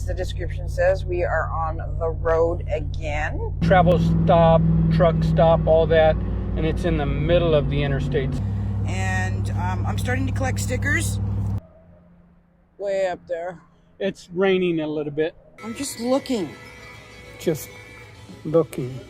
As the description says, we are on the road again. Travel stop, truck stop, all that, and it's in the middle of the interstate. And I'm starting to collect stickers. Way up there. It's raining a little bit. I'm just looking. Just looking.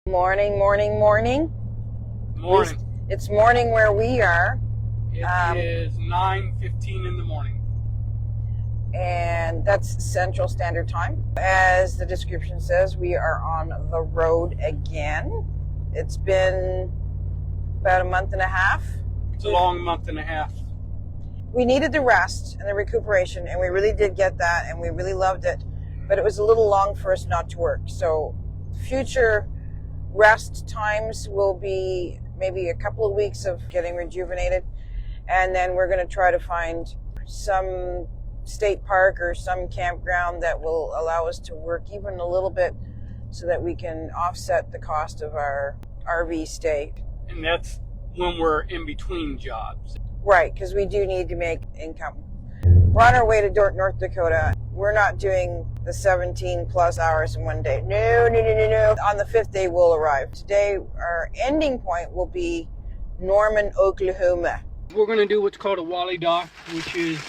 Morning, morning, morning. Morning. It's morning where we are. It is 9:15 in the morning. And that's Central Standard Time. As the description says, we are on the road again. It's been about a month and a half. It's a long month and a half. We needed the rest and the recuperation, and we really did get that, and we really loved it. But it was a little long for us not to work. So future rest times will be maybe a couple of weeks of getting rejuvenated, and then we're going to try to find some state park or some campground that will allow us to work even a little bit so that we can offset the cost of our RV stay. And that's when we're in between jobs. Right, because we do need to make income. We're on our way to North Dakota. We're not doing the 17 plus hours in one day. No. On the 5th day, we'll arrive. Today, our ending point will be Norman, Oklahoma. We're going to do what's called a Wally Dock, which is,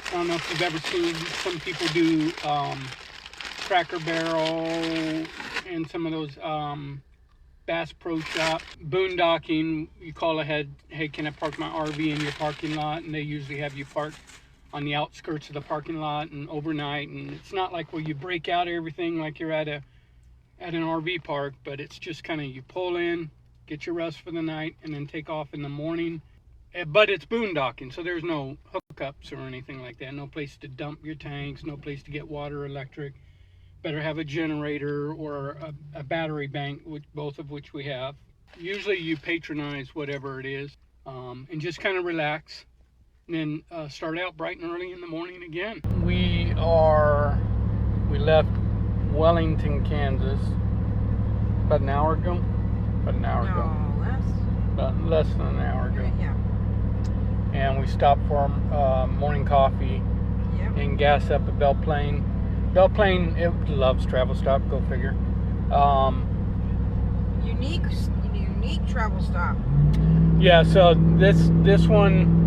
I don't know if you've ever seen, some people do Cracker Barrel and some of those Bass Pro Shop. Boondocking, you call ahead, hey, can I park my RV in your parking lot? And they usually have you park on the outskirts of the parking lot and overnight. And it's not like where you break out everything like you're at an RV park, but it's just kind of you pull in, get your rest for the night, and then take off in the morning. But it's boondocking, so there's no hookups or anything like that. No place to dump your tanks, no place to get water, electric. Better have a generator or a battery bank, both of which we have. Usually you patronize whatever it is and just kind of relax. And then start out bright and early in the morning again. We left Wellington, Kansas about an hour ago. About less than an hour ago. Yeah. And we stopped for morning coffee and gas up at Plaine. Plaine, it loves travel stop, go figure. Unique travel stop. Yeah, so this one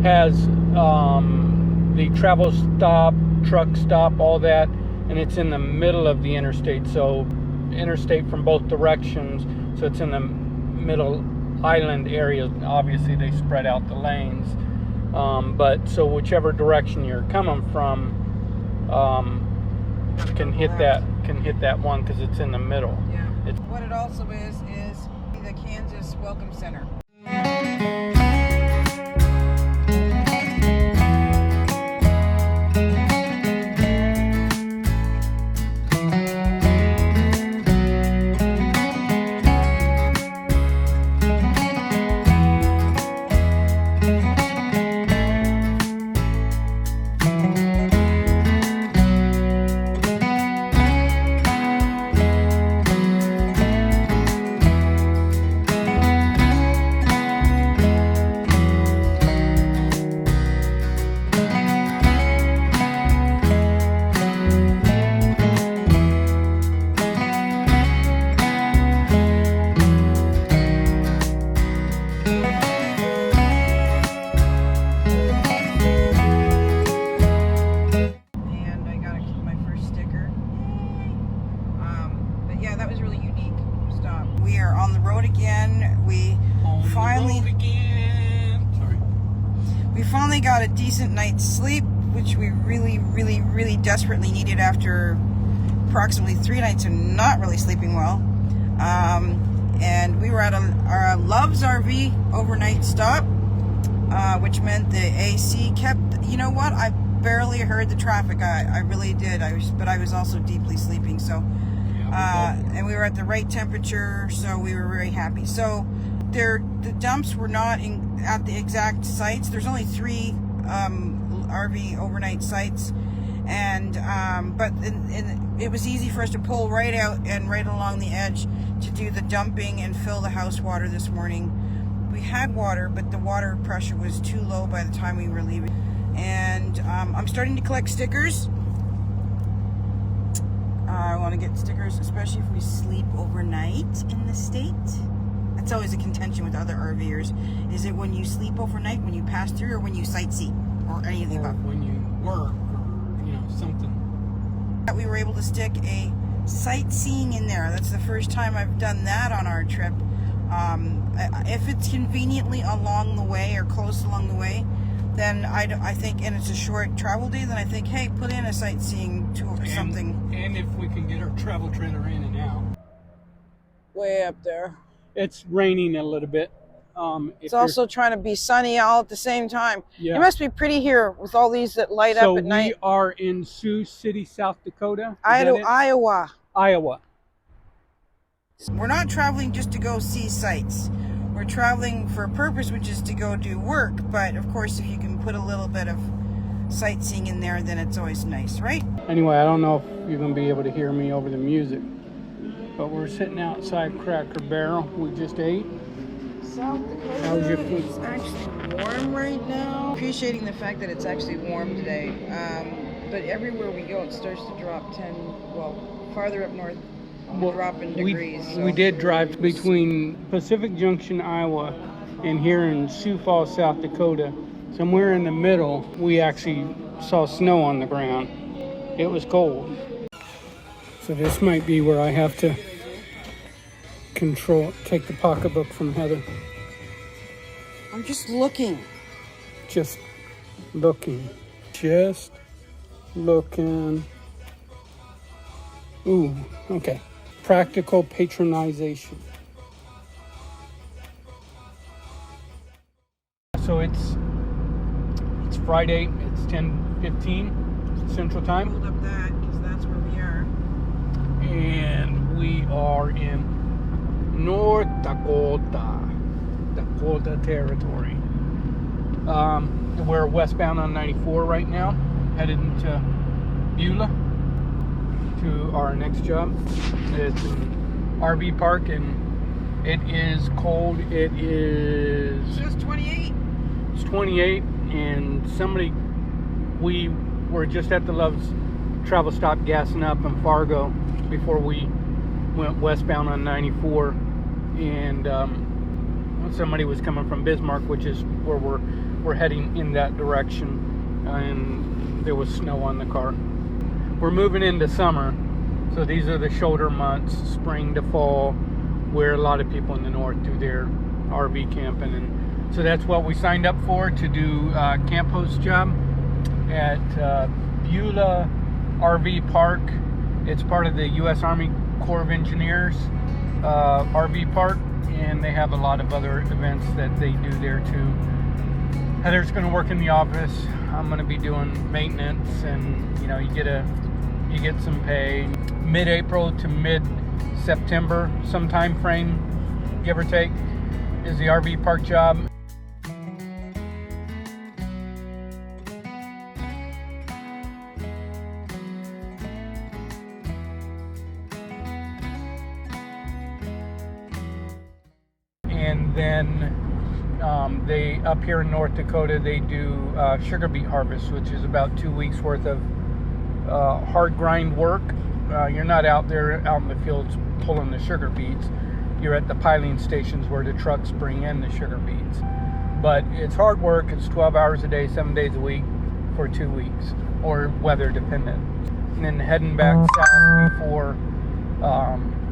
has the travel stop, truck stop, all that, and it's in the middle of the interstate. So interstate from both directions, so it's in the middle island area. Obviously they spread out the lanes, but so whichever direction you're coming from can hit that one because it's in the middle. Yeah. What it also is the Kansas Welcome Center. Finally got a decent night's sleep, which we really desperately needed after approximately 3 nights of not really sleeping well. And we were at our Love's RV overnight stop, which meant the AC kept, you know what, I barely heard the traffic. I really did. But I was also deeply sleeping. So, and we were at the right temperature, so we were very happy. So the dumps were not at the exact sites. There's only 3 RV overnight sites, and but it was easy for us to pull right out and right along the edge to do the dumping and fill the house water this morning. We had water, but the water pressure was too low by the time we were leaving. And I'm starting to collect stickers. I want to get stickers, especially if we sleep overnight in the state. That's always a contention with other RVers. Is it when you sleep overnight, when you pass through, or when you sightsee, or any of the above? When you work, or you know, something. We were able to stick a sightseeing in there. That's the first time I've done that on our trip. If it's conveniently along the way or close along the way, then I think, and it's a short travel day, then I think, hey, put in a sightseeing tour or something. And if we can get our travel trailer in and out. Way up there. It's raining a little bit. It's also trying to be sunny all at the same time. Yeah. It must be pretty here with all these that light up at night. So we are in Sioux City, South Dakota. Iowa. Iowa. We're not traveling just to go see sights. We're traveling for a purpose, which is to go do work. But of course, if you can put a little bit of sightseeing in there, then it's always nice, right? Anyway, I don't know if you're going to be able to hear me over the music, but we're sitting outside Cracker Barrel. We just ate. South Dakota. How's your food? It's actually warm right now. Appreciating the fact that it's actually warm today. But everywhere we go, it starts to drop 10, well, farther up north, drop in degrees. We did drive between Pacific Junction, Iowa, and here in Sioux Falls, South Dakota. Somewhere in the middle, we actually saw snow on the ground. It was cold. So this might be where I have to take the pocketbook from Heather. I'm just looking. Just looking. Just looking. Ooh, okay. Practical patronization. So it's Friday. It's 10:15 Central Time. Hold up that, because that's where we are. And we are in North Dakota territory. We're westbound on 94 right now, headed into Beulah to our next job. It's an RV park, and it is cold. It is. It's 28. It's 28, and we were just at the Love's travel stop gassing up in Fargo before we went westbound on 94, and somebody was coming from Bismarck, which is where we're heading in that direction, and there was snow on the car. We're moving into summer, so these are the shoulder months, spring to fall, where a lot of people in the north do their RV camping, and so that's what we signed up for, to do a camp host job at Beulah RV Park. It's part of the U.S. Army Corps of Engineers RV park, and they have a lot of other events that they do there too. Heather's going to work in the office. I'm going to be doing maintenance, and you know, you get some pay. Mid-April to mid-September, some time frame, give or take, is the RV park job. And then they, up here in North Dakota, they do sugar beet harvest, which is about 2 weeks worth of hard grind work. You're not out there out in the fields pulling the sugar beets. You're at the piling stations where the trucks bring in the sugar beets. But it's hard work. It's 12 hours a day, 7 days a week for 2 weeks, or weather dependent. And then heading back south before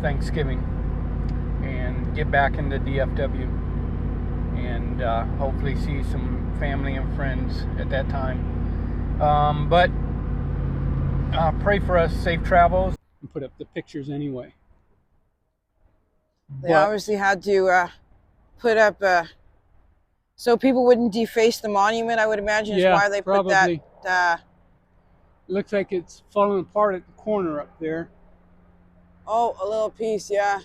Thanksgiving, and get back into DFW, and hopefully see some family and friends at that time. But pray for us, safe travels. And put up the pictures anyway. They obviously had to put up so people wouldn't deface the monument, I would imagine, is why they put that. Looks like it's falling apart at the corner up there. Oh, a little piece, yeah.